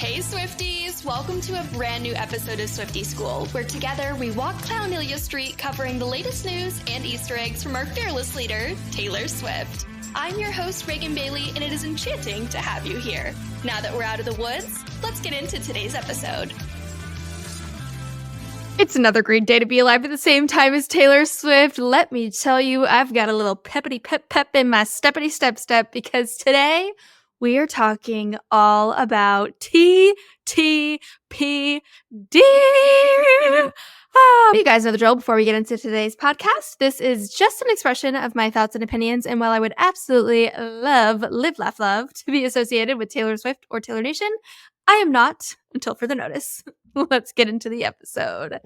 Hey Swifties! Welcome to a brand new episode of Swiftie School, where together we walk Clownelia Street covering the latest news and Easter eggs from our fearless leader, Taylor Swift. I'm your host, Reagan Bailey, and it is enchanting to have you here. Now that we're out of the woods, let's get into today's episode. It's another great day to be alive at the same time as Taylor Swift. Let me tell you, I've got a little peppity pep in my steppity step because today we are talking all about TTPD. You guys know the drill. Before we get into today's podcast, this is just an expression of my thoughts and opinions. And while I would absolutely love, live, laugh, love to be associated with Taylor Swift or Taylor Nation, I am not until further notice. Let's get into the episode.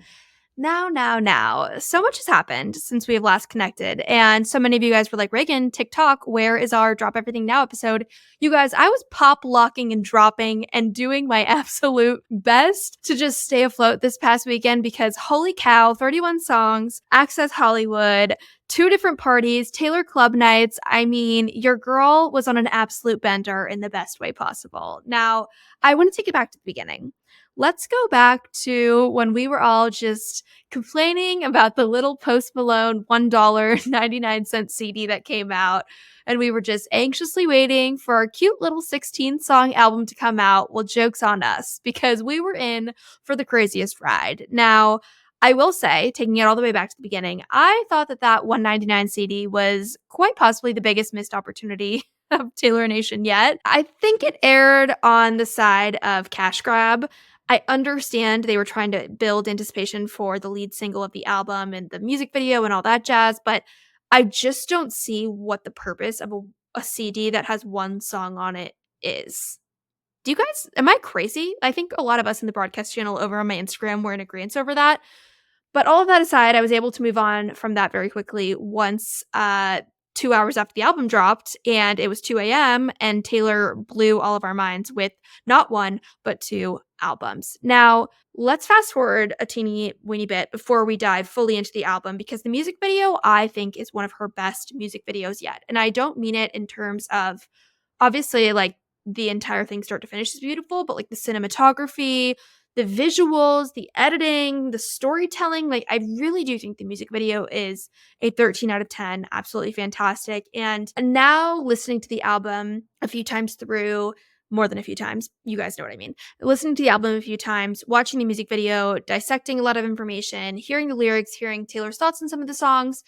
Now. So much has happened since we have last connected. And so many of you guys were like, Reagan, TikTok, where is our Drop Everything Now episode? You guys, I was pop locking and dropping and doing my absolute best to just stay afloat this past weekend because holy cow, 31 songs, Access Hollywood, 2 different parties, Taylor Club nights. I mean, your girl was on an absolute bender in the best way possible. Now, I want to take it back to the beginning. Let's go back to when we were all just complaining about the little Post Malone $1.99 CD that came out. And we were just anxiously waiting for our cute little 16-song album to come out. Well, joke's on us because we were in for the craziest ride. Now, I will say, taking it all the way back to the beginning, I thought that $1.99 CD was quite possibly the biggest missed opportunity of Taylor Nation yet. I think it aired on the side of cash grab. I understand they were trying to build anticipation for the lead single of the album and the music video and all that jazz, but I just don't see what the purpose of a CD that has one song on it is. Do you guys, am I crazy? I think a lot of us in the broadcast channel over on my Instagram were in agreement over that. But all of that aside, I was able to move on from that very quickly once 2 hours after the album dropped, and it was 2 a.m., and Taylor blew all of our minds with not one, but 2 albums. Now, let's fast forward a teeny weeny bit before we dive fully into the album, because the music video, I think, is one of her best music videos yet. And I don't mean it in terms of, obviously, like, the entire thing start to finish is beautiful, but, like, the cinematography, the visuals, the editing, the storytelling, like I really do think the music video is a 13 out of 10, absolutely fantastic. And now listening to the album a few times through, more than a few times, you guys know what I mean. Listening to the album a few times, watching the music video, dissecting a lot of information, hearing the lyrics, hearing Taylor's thoughts on some of the songs,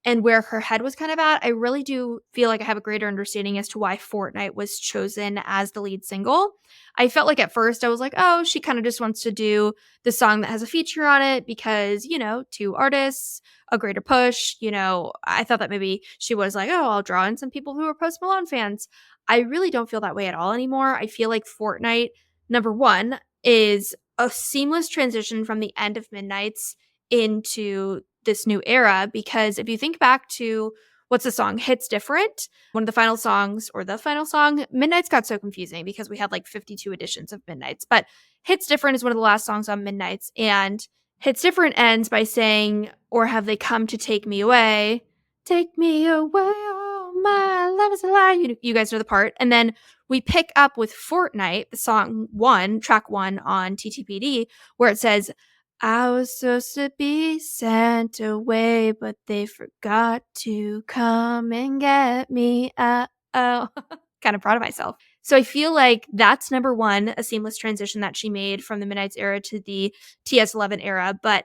and where her head was kind of at, I really do feel like I have a greater understanding as to why Fortnight was chosen as the lead single. I felt like at first I was like, oh, she kind of just wants to do the song that has a feature on it because, 2 artists, a greater push, I thought that maybe she was like, oh, I'll draw in some people who are Post Malone fans. I really don't feel that way at all anymore. I feel like Fortnight, number one, is a seamless transition from the end of Midnight's into this new era, because if you think back to what's the song Hits Different, one of the final songs, or the final song, Midnight's got so confusing because we had like 52 editions of Midnight's, but Hits Different is one of the last songs on Midnight's, and Hits Different ends by saying, or have they come to take me away, oh my love is a lie. You guys know the part. And then we pick up with Fortnight, the song 1, track 1 on TTPD, where it says, I was supposed to be sent away, but they forgot to come and get me. Kind of proud of myself. So I feel like that's number one, a seamless transition that she made from the Midnight's era to the TS11 era. But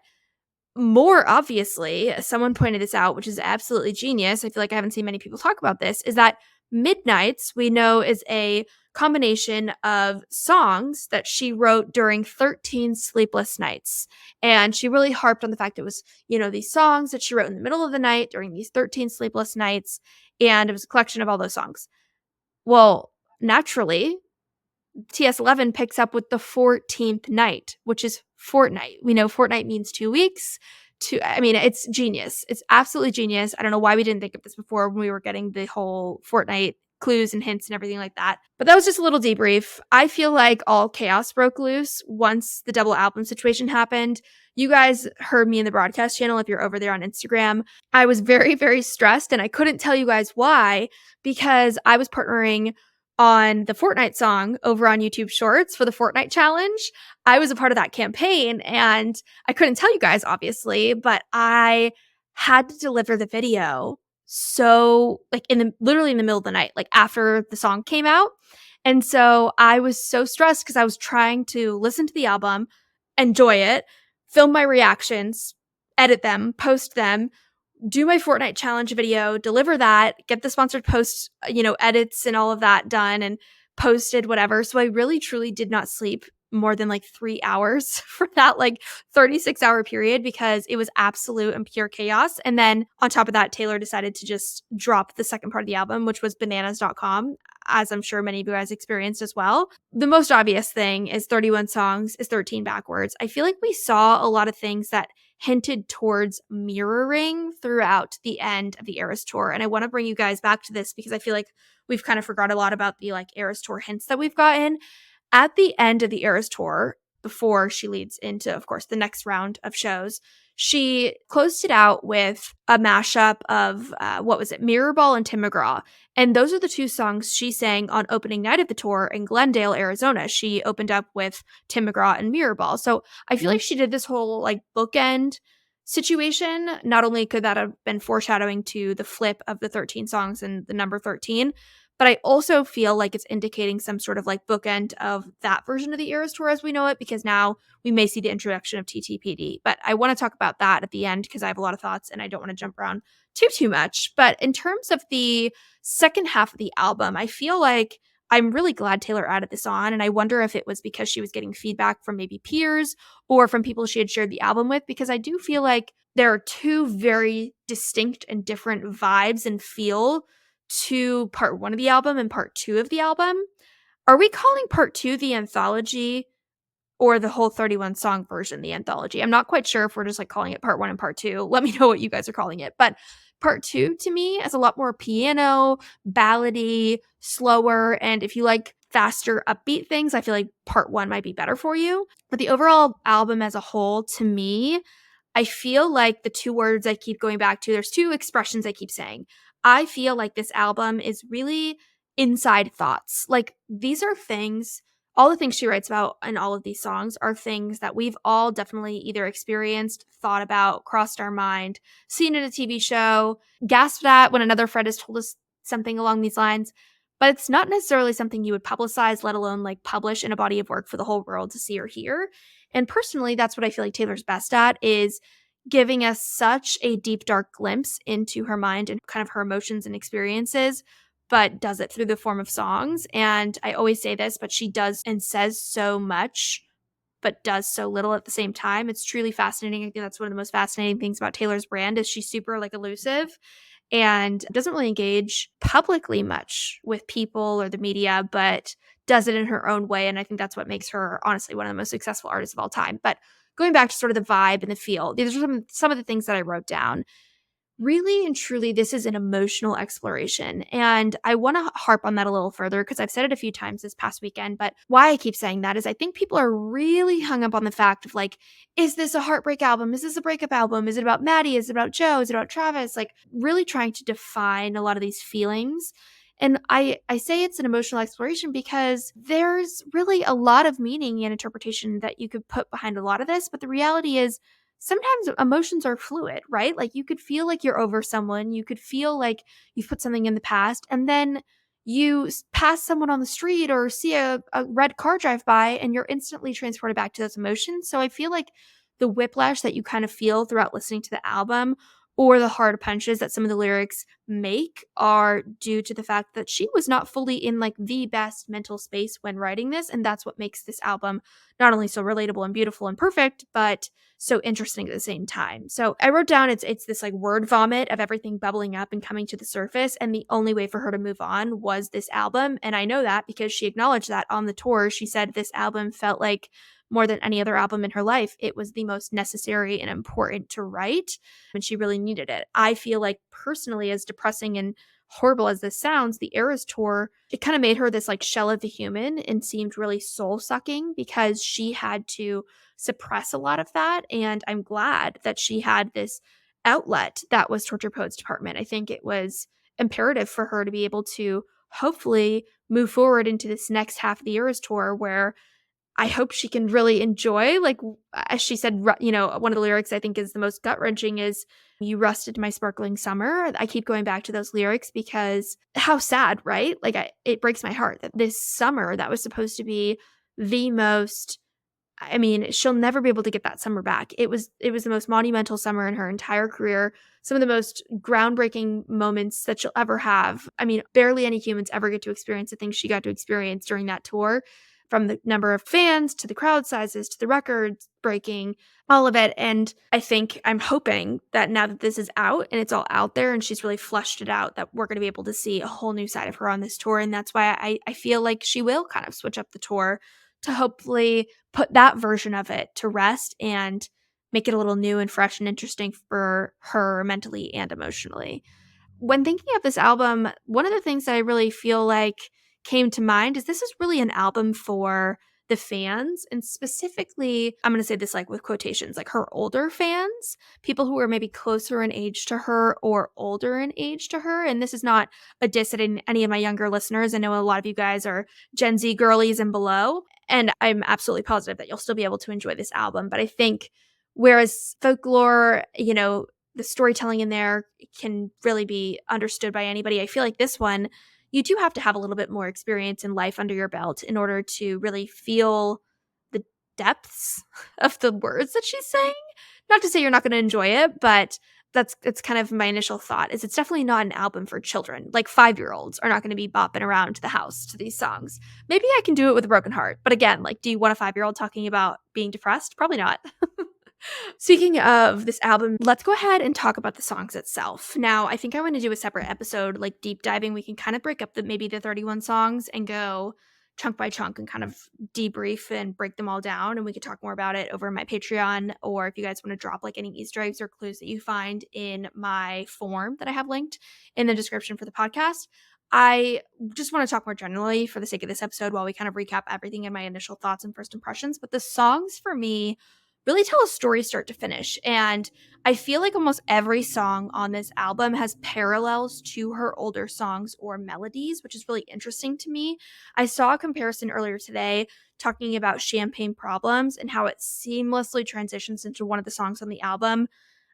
more obviously, someone pointed this out, which is absolutely genius. I feel like I haven't seen many people talk about this, is that Midnight's, we know, is a combination of songs that she wrote during 13 sleepless nights. And she really harped on the fact it was, these songs that she wrote in the middle of the night during these 13 sleepless nights. And it was a collection of all those songs. Well, naturally, TS11 picks up with the 14th night, which is Fortnight. We know Fortnight means 2 weeks. It's genius. It's absolutely genius. I don't know why we didn't think of this before when we were getting the whole Fortnight clues and hints and everything like that. But that was just a little debrief. I feel like all chaos broke loose once the double album situation happened. You guys heard me in the broadcast channel if you're over there on Instagram. I was very, very stressed, and I couldn't tell you guys why, because I was partnering on the Fortnight song over on YouTube Shorts for the Fortnight challenge. I was a part of that campaign, and I couldn't tell you guys, obviously, but I had to deliver the video so like literally in the middle of the night, like after the song came out. And so I was so stressed because I was trying to listen to the album, enjoy it, film my reactions, edit them, post them, do my Fortnite challenge video, deliver that, get the sponsored post, edits and all of that done and posted, whatever. So I really truly did not sleep more than like 3 hours for that like 36-hour period because it was absolute and pure chaos. And then on top of that, Taylor decided to just drop the second part of the album, which was bananas.com, as I'm sure many of you guys experienced as well. The most obvious thing is 31 songs is 13 backwards. I feel like we saw a lot of things that hinted towards mirroring throughout the end of the Eras Tour. And I want to bring you guys back to this because I feel like we've kind of forgot a lot about the like Eras Tour hints that we've gotten. At the end of the Eras Tour, before she leads into, of course, the next round of shows, she closed it out with a mashup of, Mirror Ball and Tim McGraw. And those are the two songs she sang on opening night of the tour in Glendale, Arizona. She opened up with Tim McGraw and Mirror Ball. So I feel like she did this whole like bookend situation. Not only could that have been foreshadowing to the flip of the 13 songs and the number 13, but I also feel like it's indicating some sort of like bookend of that version of the Eras Tour as we know it, because now we may see the introduction of TTPD. But I want to talk about that at the end because I have a lot of thoughts and I don't want to jump around too much. But in terms of the second half of the album, I feel like I'm really glad Taylor added this on. And I wonder if it was because she was getting feedback from maybe peers or from people she had shared the album with, because I do feel like there are two very distinct and different vibes and feel to part one of the album and part two of the album. Are we calling part two the Anthology or the whole 31 song version the Anthology? I'm not quite sure if we're just like calling it part one and part two. Let me know what you guys are calling it. But part two to me is a lot more piano, ballady, slower. And if you like faster, upbeat things, I feel like part one might be better for you. But the overall album as a whole, to me, I feel like the two words I keep going back to, there's two expressions I keep saying. I feel like this album is really inside thoughts. Like these are things, all the things she writes about in all of these songs are things that we've all definitely either experienced, thought about, crossed our mind, seen in a TV show, gasped at when another friend has told us something along these lines. But it's not necessarily something you would publicize, let alone like publish in a body of work for the whole world to see or hear. And personally, that's what I feel like Taylor's best at, is giving us such a deep, dark glimpse into her mind and kind of her emotions and experiences, but does it through the form of songs. And I always say this, but she does and says so much, but does so little at the same time. It's truly fascinating. I think that's one of the most fascinating things about Taylor's brand is she's super like elusive and doesn't really engage publicly much with people or the media, but does it in her own way. And I think that's what makes her honestly one of the most successful artists of all time. But going back to sort of the vibe and the feel, these are some of the things that I wrote down. Really and truly, this is an emotional exploration. And I want to harp on that a little further because I've said it a few times this past weekend. But why I keep saying that is I think people are really hung up on the fact of like, is this a heartbreak album? Is this a breakup album? Is it about Matty? Is it about Joe? Is it about Travis? Like really trying to define a lot of these feelings. And I say it's an emotional exploration because there's really a lot of meaning and interpretation that you could put behind a lot of this. But the reality is, sometimes emotions are fluid, right? Like you could feel like you're over someone. You could feel like you've put something in the past and then you pass someone on the street or see a red car drive by and you're instantly transported back to those emotions. So I feel like the whiplash that you kind of feel throughout listening to the album or the hard punches that some of the lyrics make are due to the fact that she was not fully in like the best mental space when writing this. And that's what makes this album not only so relatable and beautiful and perfect, but so interesting at the same time. So I wrote down it's this like word vomit of everything bubbling up and coming to the surface. And the only way for her to move on was this album. And I know that because she acknowledged that on the tour. She said this album felt like more than any other album in her life, it was the most necessary and important to write. And she really needed it. I feel like personally, as depressing and horrible as this sounds, the Eras Tour, it kind of made her this like shell of a human and seemed really soul sucking because she had to suppress a lot of that. And I'm glad that she had this outlet that was Torture Poet's Department. I think it was imperative for her to be able to hopefully move forward into this next half of the Eras tour where I hope she can really enjoy, like, as she said, one of the lyrics I think is the most gut-wrenching is, "You rusted my sparkling summer." I keep going back to those lyrics because how sad, right? Like, it breaks my heart that this summer that was supposed to be the most I mean, she'll never be able to get that summer back. It was the most monumental summer in her entire career, some of the most groundbreaking moments that she'll ever have. I mean, barely any humans ever get to experience the things she got to experience during that tour, from the number of fans to the crowd sizes to the records breaking, all of it. And I'm hoping that now that this is out and it's all out there and she's really fleshed it out, that we're going to be able to see a whole new side of her on this tour. And that's why I feel like she will kind of switch up the tour to hopefully put that version of it to rest and make it a little new and fresh and interesting for her mentally and emotionally. When thinking of this album, one of the things that I really feel like came to mind is this is really an album for the fans, and specifically, I'm going to say this like with quotations, like her older fans, people who are maybe closer in age to her or older in age to her. And this is not a diss at any of my younger listeners. I know a lot of you guys are Gen Z girlies and below, and I'm absolutely positive that you'll still be able to enjoy this album. But I think whereas folklore, the storytelling in there can really be understood by anybody. I feel like this one, you do have to have a little bit more experience in life under your belt in order to really feel the depths of the words that she's saying. Not to say you're not going to enjoy it, but that's kind of my initial thought is it's definitely not an album for children. Like 5-year-olds are not going to be bopping around to the house to these songs. Maybe I can do it with a broken heart. But again, like, do you want a 5-year-old talking about being depressed? Probably not. Speaking of this album, let's go ahead and talk about the songs itself. Now, I think I want to do a separate episode, like deep diving. We can kind of break up maybe the 31 songs and go chunk by chunk and kind of debrief and break them all down. And we could talk more about it over my Patreon, or if you guys want to drop like any Easter eggs or clues that you find in my form that I have linked in the description for the podcast. I just want to talk more generally for the sake of this episode while we kind of recap everything in my initial thoughts and first impressions. But the songs for me really tell a story start to finish. And I feel like almost every song on this album has parallels to her older songs or melodies, which is really interesting to me. I saw a comparison earlier today talking about Champagne Problems and how it seamlessly transitions into one of the songs on the album.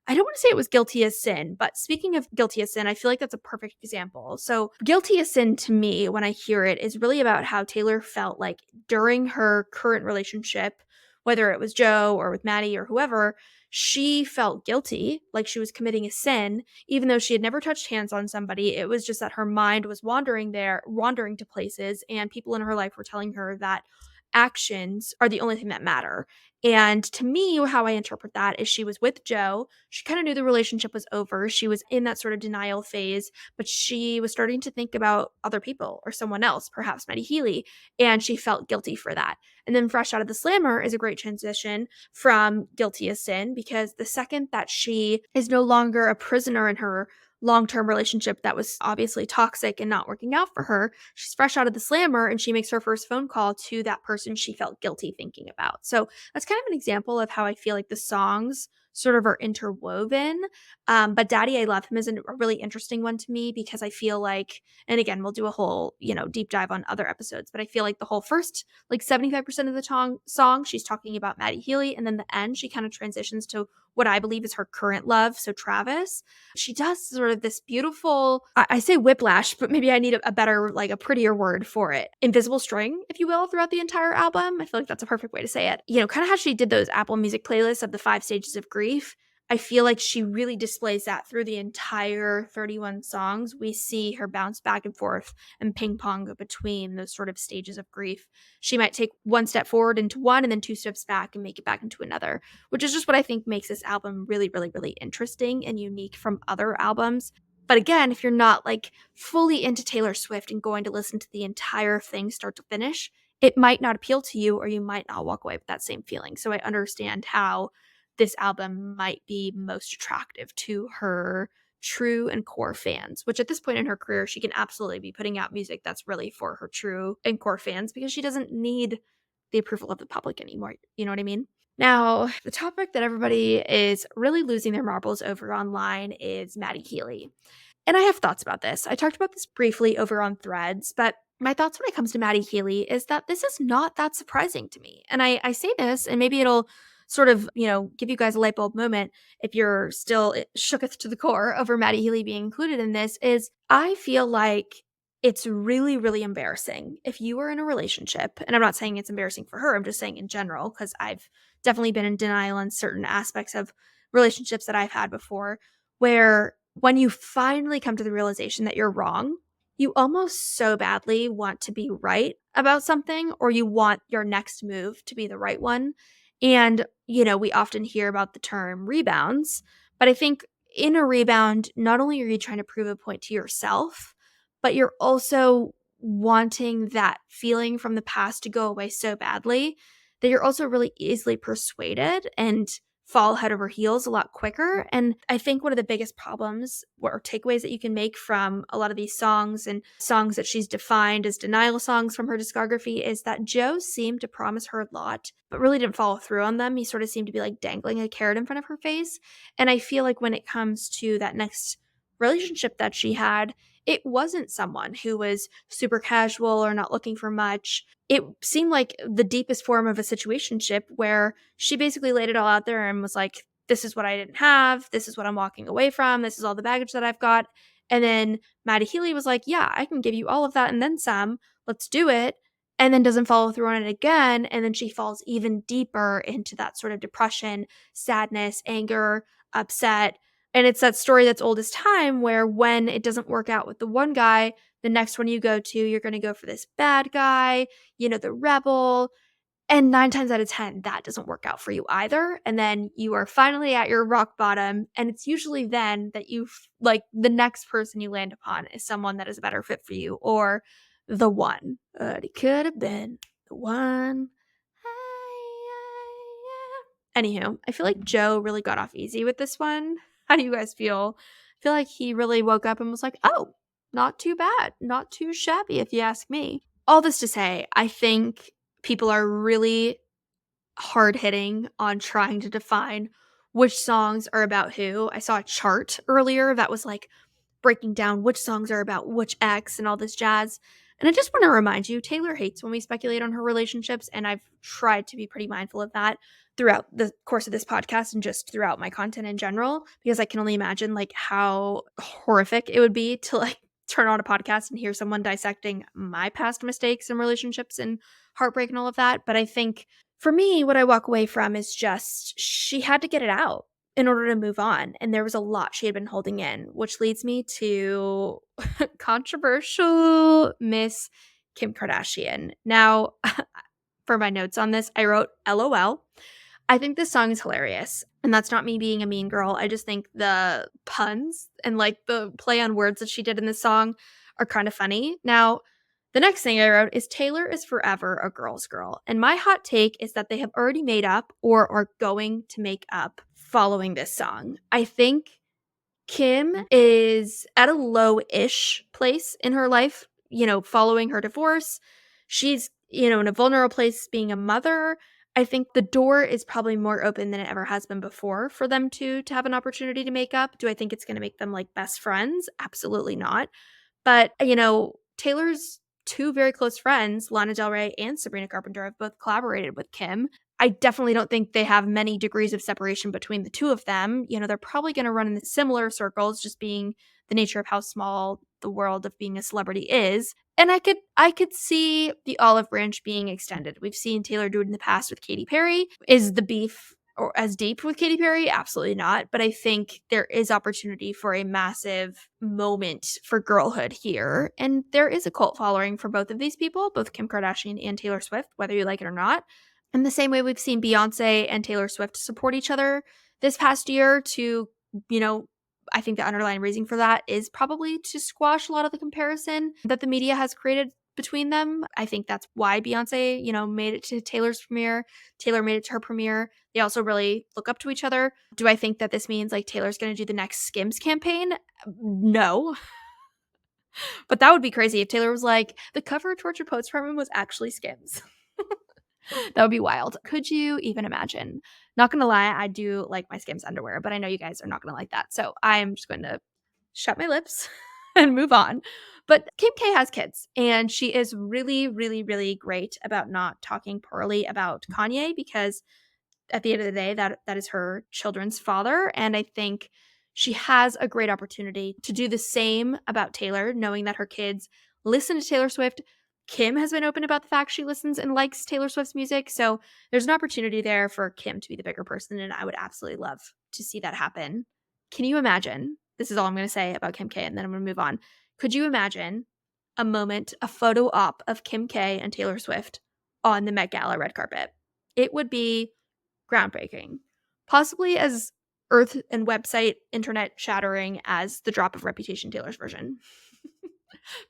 I don't want to say it was Guilty as Sin, but speaking of Guilty as Sin, I feel like that's a perfect example. So, Guilty as Sin to me, when I hear it, is really about how Taylor felt like during her current relationship, whether it was Joe or with Matty or whoever, she felt guilty, like she was committing a sin, even though she had never touched hands on somebody. It was just that her mind was wandering to places, and people in her life were telling her that actions are the only thing that matter. And to me, how I interpret that is she was with Joe. She kind of knew the relationship was over. She was in that sort of denial phase, but she was starting to think about other people or someone else, perhaps Matty Healy, and she felt guilty for that. And then Fresh Out of the Slammer is a great transition from Guilty as Sin, because the second that she is no longer a prisoner in her long-term relationship that was obviously toxic and not working out for her, she's fresh out of the slammer and she makes her first phone call to that person she felt guilty thinking about. So that's kind of an example of how I feel like the songs sort of are interwoven. But Daddy I Love Him is a really interesting one to me, because I feel like, and again, we'll do a whole, deep dive on other episodes, but I feel like the whole first, like 75% of the song, she's talking about Matty Healy. And then the end, she kind of transitions to what I believe is her current love. So Travis, she does sort of this beautiful, I say whiplash, but maybe I need a better, like a prettier word for it. Invisible string, if you will, throughout the entire album. I feel like that's a perfect way to say it. Kind of how she did those Apple Music playlists of the 5 stages of grief. I feel like she really displays that through the entire 31 songs. We see her bounce back and forth and ping pong between those sort of stages of grief. She might take one step forward into one and then 2 steps back and make it back into another, which is just what I think makes this album really, really, really interesting and unique from other albums. But again, if you're not like fully into Taylor Swift and going to listen to the entire thing start to finish, it might not appeal to you, or you might not walk away with that same feeling. So I understand how this album might be most attractive to her true and core fans, which at this point in her career, she can absolutely be putting out music that's really for her true and core fans, because she doesn't need the approval of the public anymore. You know what I mean? Now, the topic that everybody is really losing their marbles over online is Matty Healy. And I have thoughts about this. I talked about this briefly over on Threads, but my thoughts when it comes to Matty Healy is that this is not that surprising to me. And I say this, and maybe it'll sort of, give you guys a light bulb moment if you're still shooketh to the core over Matty Healy being included in this, is I feel like it's really, really embarrassing if you are in a relationship. And I'm not saying it's embarrassing for her. I'm just saying in general, because I've definitely been in denial on certain aspects of relationships that I've had before, where when you finally come to the realization that you're wrong, you almost so badly want to be right about something, or you want your next move to be the right one. And, we often hear about the term rebounds, but I think in a rebound, not only are you trying to prove a point to yourself, but you're also wanting that feeling from the past to go away so badly that you're also really easily persuaded and fall head over heels a lot quicker. And I think one of the biggest problems or takeaways that you can make from a lot of these songs and songs that she's defined as denial songs from her discography is that Joe seemed to promise her a lot, but really didn't follow through on them. He sort of seemed to be like dangling a carrot in front of her face. And I feel like when it comes to that next relationship that she had, it wasn't someone who was super casual or not looking for much. It seemed like the deepest form of a situationship where she basically laid it all out there and was like, this is what I didn't have. This is what I'm walking away from. This is all the baggage that I've got. And then Matty Healy was like, yeah, I can give you all of that and then some. Let's do it. And then doesn't follow through on it again. And then she falls even deeper into that sort of depression, sadness, anger, upset. And it's that story that's old as time where when it doesn't work out with the one guy, the next one you go to, you're going to go for this bad guy, the rebel. And 9 times out of 10, that doesn't work out for you either. And then you are finally at your rock bottom. And it's usually then that the next person you land upon is someone that is a better fit for you, or the one. But it could have been the one. Anywho, I feel like Joe really got off easy with this one. How do you guys feel? I feel like he really woke up and was like, oh, not too bad. Not too shabby, if you ask me. All this to say, I think people are really hard hitting on trying to define which songs are about who. I saw a chart earlier that was like breaking down which songs are about which ex and all this jazz. And I just want to remind you, Taylor hates when we speculate on her relationships, and I've tried to be pretty mindful of that throughout the course of this podcast and just throughout my content in general, because I can only imagine like how horrific it would be to like turn on a podcast and hear someone dissecting my past mistakes and relationships and heartbreak and all of that. But I think for me, what I walk away from is just she had to get it out in order to move on. And there was a lot she had been holding in, which leads me to controversial Miss Kim Kardashian. Now, for my notes on this, I wrote LOL. I think this song is hilarious. And that's not me being a mean girl. I just think the puns and like the play on words that she did in this song are kind of funny. Now, the next thing I wrote is Taylor is forever a girl's girl. And my hot take is that they have already made up or are going to make up following this song. I think Kim is at a low-ish place in her life, following her divorce. She's, in a vulnerable place being a mother. I think the door is probably more open than it ever has been before for them to have an opportunity to make up. Do I think it's going to make them like best friends? Absolutely not. But, Taylor's 2 very close friends, Lana Del Rey and Sabrina Carpenter, have both collaborated with Kim. I definitely don't think they have many degrees of separation between the two of them. They're probably going to run in similar circles, just being the nature of how small the world of being a celebrity is. And I could see the olive branch being extended. We've seen Taylor do it in the past with Katy Perry. Is the beef or as deep with Katy Perry? Absolutely not. But I think there is opportunity for a massive moment for girlhood here. And there is a cult following for both of these people, both Kim Kardashian and Taylor Swift, whether you like it or not. In the same way we've seen Beyonce and Taylor Swift support each other this past year to, I think the underlying reason for that is probably to squash a lot of the comparison that the media has created between them. I think that's why Beyonce, made it to Taylor's premiere. Taylor made it to her premiere. They also really look up to each other. Do I think that this means like Taylor's going to do the next Skims campaign? No. But that would be crazy if Taylor was like, the cover of Tortured Poets Department was actually Skims. That would be wild. Could you even imagine? Not gonna lie, I do like my Skims underwear, but I know you guys are not gonna like that. So I'm just going to shut my lips and move on. But Kim K has kids, and she is really, really, really great about not talking poorly about Kanye, because at the end of the day, that is her children's father. And I think she has a great opportunity to do the same about Taylor, knowing that her kids listen to Taylor Swift. Kim has been open about the fact she listens and likes Taylor Swift's music. So there's an opportunity there for Kim to be the bigger person. And I would absolutely love to see that happen. Can you imagine? This is all I'm going to say about Kim K, and then I'm going to move on. Could you imagine a moment, a photo op of Kim K and Taylor Swift on the Met Gala red carpet? It would be groundbreaking, possibly as earth and website internet shattering as the drop of Reputation Taylor's version.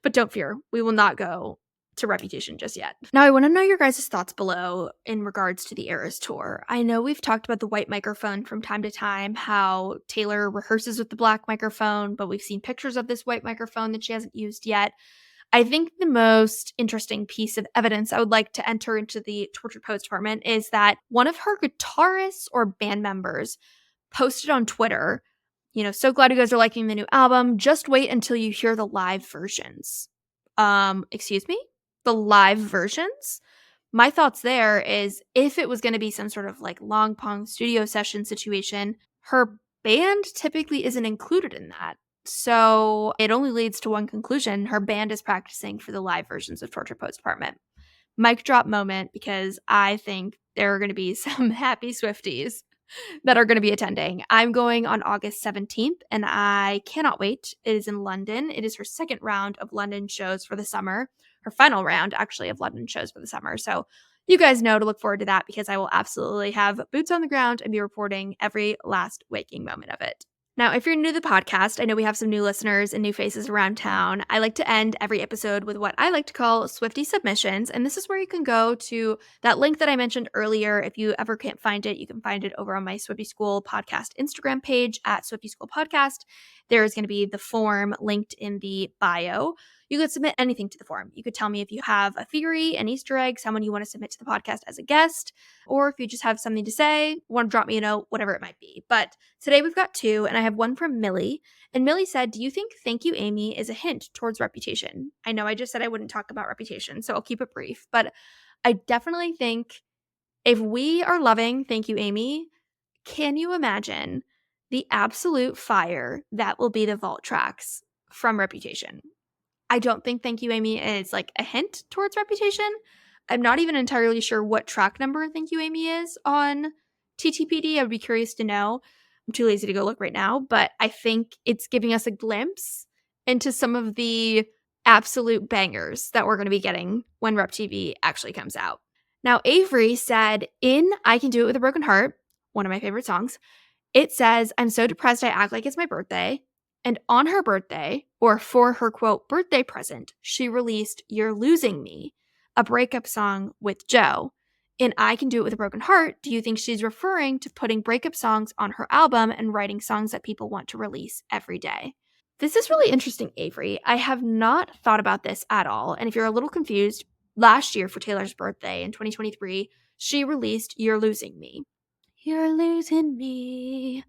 But don't fear, we will not go to Reputation just yet. Now, I want to know your guys' thoughts below in regards to the Eras tour. I know we've talked about the white microphone from time to time, how Taylor rehearses with the black microphone, but we've seen pictures of this white microphone that she hasn't used yet. I think the most interesting piece of evidence I would like to enter into the Tortured Poets department is that one of her guitarists or band members posted on Twitter, so glad you guys are liking the new album. Just wait until you hear the live versions. Excuse me? The live versions? My thoughts there is, if it was going to be some sort of like long pong studio session situation, her band typically isn't included in that. So it only leads to one conclusion. Her band is practicing for the live versions of Torture Poets Department. Mic drop moment, because I think there are going to be some happy Swifties that are going to be attending. I'm going on August 17th, and I cannot wait. It is in London. It is her second round of London shows for the summer. Her final round, actually, of London shows for the summer. So you guys know to look forward to that, because I will absolutely have boots on the ground and be reporting every last waking moment of it. Now, if you're new to the podcast, I know we have some new listeners and new faces around town. I like to end every episode with what I like to call Swifty submissions. And this is where you can go to that link that I mentioned earlier. If you ever can't find it, you can find it over on my Swiftie School podcast Instagram page at Swiftie School Podcast. There is going to be the form linked in the bio. You could submit anything to the form. You could tell me if you have a theory, an Easter egg, someone you want to submit to the podcast as a guest, or if you just have something to say, want to drop me a note, whatever it might be. But today we've got two, and I have one from Millie. And Millie said, do you think Thank You, Amy is a hint towards Reputation? I know I just said I wouldn't talk about Reputation, so I'll keep it brief. But I definitely think if we are loving Thank You, Amy, can you imagine the absolute fire that will be the vault tracks from Reputation? I don't think Thank You, Amy is like a hint towards Reputation. I'm not even entirely sure what track number Thank You, Amy is on TTPD. I would be curious to know. I'm too lazy to go look right now, but I think it's giving us a glimpse into some of the absolute bangers that we're going to be getting when Rep TV actually comes out. Now, Avery said in I Can Do It With a Broken Heart, one of my favorite songs, it says, I'm so depressed I act like it's my birthday. And on her birthday, or for her quote birthday present, she released You're Losing Me, a breakup song with Joe. In I Can Do It With a Broken Heart, do you think she's referring to putting breakup songs on her album and writing songs that people want to release every day? This is really interesting, Avery. I have not thought about this at all. And if you're a little confused, last year for Taylor's birthday in 2023, she released You're Losing Me. You're losing me.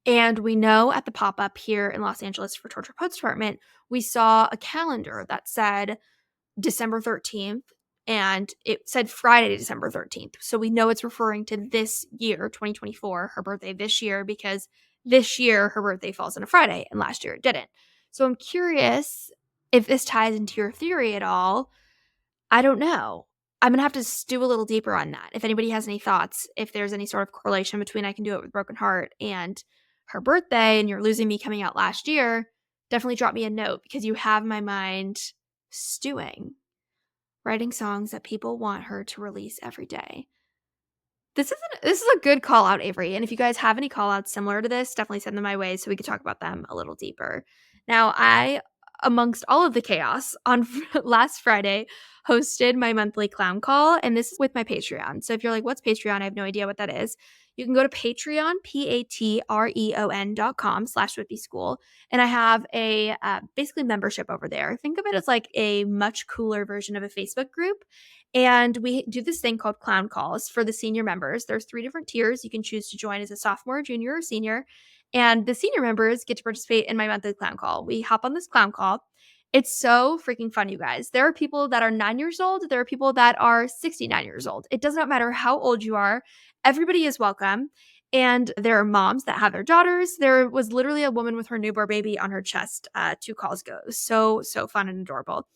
And we know at the pop-up here in Los Angeles for Torture Poets Department, we saw a calendar that said December 13th, and it said Friday, December 13th. So we know it's referring to this year, 2024, her birthday this year, because this year her birthday falls on a Friday, and last year it didn't. So I'm curious if this ties into your theory at all. I don't know. I'm going to have to stew a little deeper on that. If anybody has any thoughts, if there's any sort of correlation between I Can Do It With Broken Heart and her birthday and You're Losing Me coming out last year, definitely drop me a note, because you have my mind stewing, writing songs that people want her to release every day. This is a good call out, Avery. And if you guys have any call outs similar to this, definitely send them my way so we could talk about them a little deeper. Now, I, amongst all of the chaos, on last Friday, hosted my monthly clown call, and this is with my Patreon. So if you're like, what's Patreon? I have no idea what that is. You can go to Patreon, patreon.com/Swiftie School, and I have a basically membership over there. Think of it as like a much cooler version of a Facebook group. And we do this thing called clown calls for the senior members. There's 3 different tiers. You can choose to join as a sophomore, junior, or senior. And the senior members get to participate in my monthly clown call. We hop on this clown call. It's so freaking fun, you guys. There are people that are 9 years old. There are people that are 69 years old. It does not matter how old you are. Everybody is welcome. And there are moms that have their daughters. There was literally a woman with her newborn baby on her chest 2 calls ago. So fun and adorable.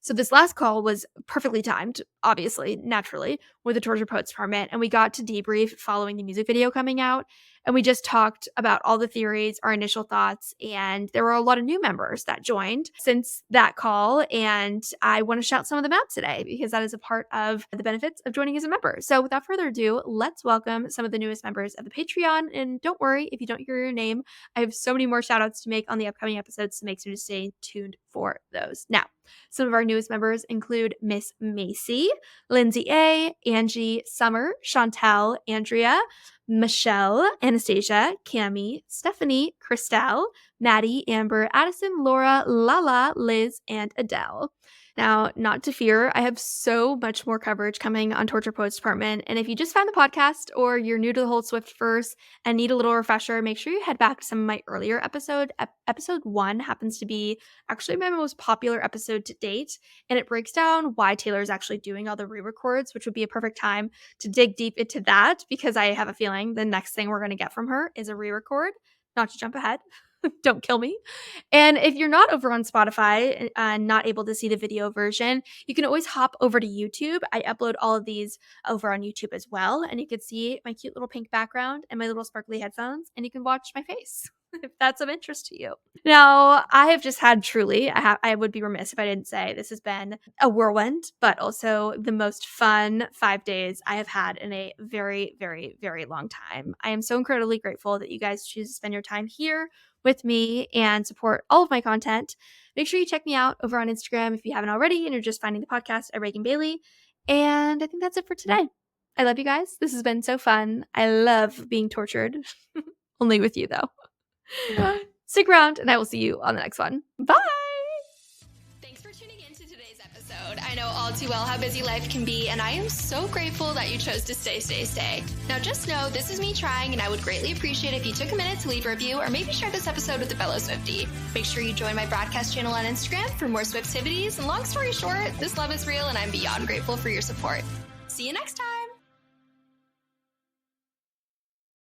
So this last call was perfectly timed, obviously, naturally, with the Torture Poets Department. And we got to debrief following the music video coming out. And we just talked about all the theories, our initial thoughts. And there were a lot of new members that joined since that call. And I want to shout some of them out today because that is a part of the benefits of joining as a member. So without further ado, let's welcome some of the newest members of the Patreon. And don't worry if you don't hear your name. I have so many more shout outs to make on the upcoming episodes, so make sure to stay tuned for those. Now, some of our newest members include Miss Macy, Lindsay A., Angie, Summer, Chantel, Andrea, Michelle, Anastasia, Cami, Stephanie, Christelle, Maddie, Amber, Addison, Laura, Lala, Liz, and Adele. Now, not to fear, I have so much more coverage coming on Torture Poets Department. And if you just found the podcast or you're new to the whole Swiftiverse and need a little refresher, make sure you head back to some of my earlier episode. Episode 1 happens to be actually my most popular episode to date. And it breaks down why Taylor is actually doing all the re-records, which would be a perfect time to dig deep into that because I have a feeling the next thing we're going to get from her is a re-record. Not to jump ahead. Don't kill me. And if you're not over on Spotify and not able to see the video version, you can always hop over to YouTube. I upload all of these over on YouTube as well. And you can see my cute little pink background and my little sparkly headphones. And you can watch my face if that's of interest to you. Now, I have just had truly, I would be remiss if I didn't say this has been a whirlwind, but also the most fun 5 days I have had in a very, very, very long time. I am so incredibly grateful that you guys choose to spend your time here with me and support all of my content. Make sure you check me out over on Instagram if you haven't already and you're just finding the podcast at Reagan Bailey. And I think that's it for today. I love you guys. This has been so fun. I love being tortured. Only with you though. Stick around and I will see you on the next one. Bye. Thanks for tuning in to today's episode. I know all too well how busy life can be, and I am so grateful that you chose to stay. Now just know this is me trying, and I would greatly appreciate if you took a minute to leave a review or maybe share this episode with a fellow Swiftie. Make sure you join my broadcast channel on Instagram for more Swiftivities, and long story short, this love is real and I'm beyond grateful for your support. See you next time.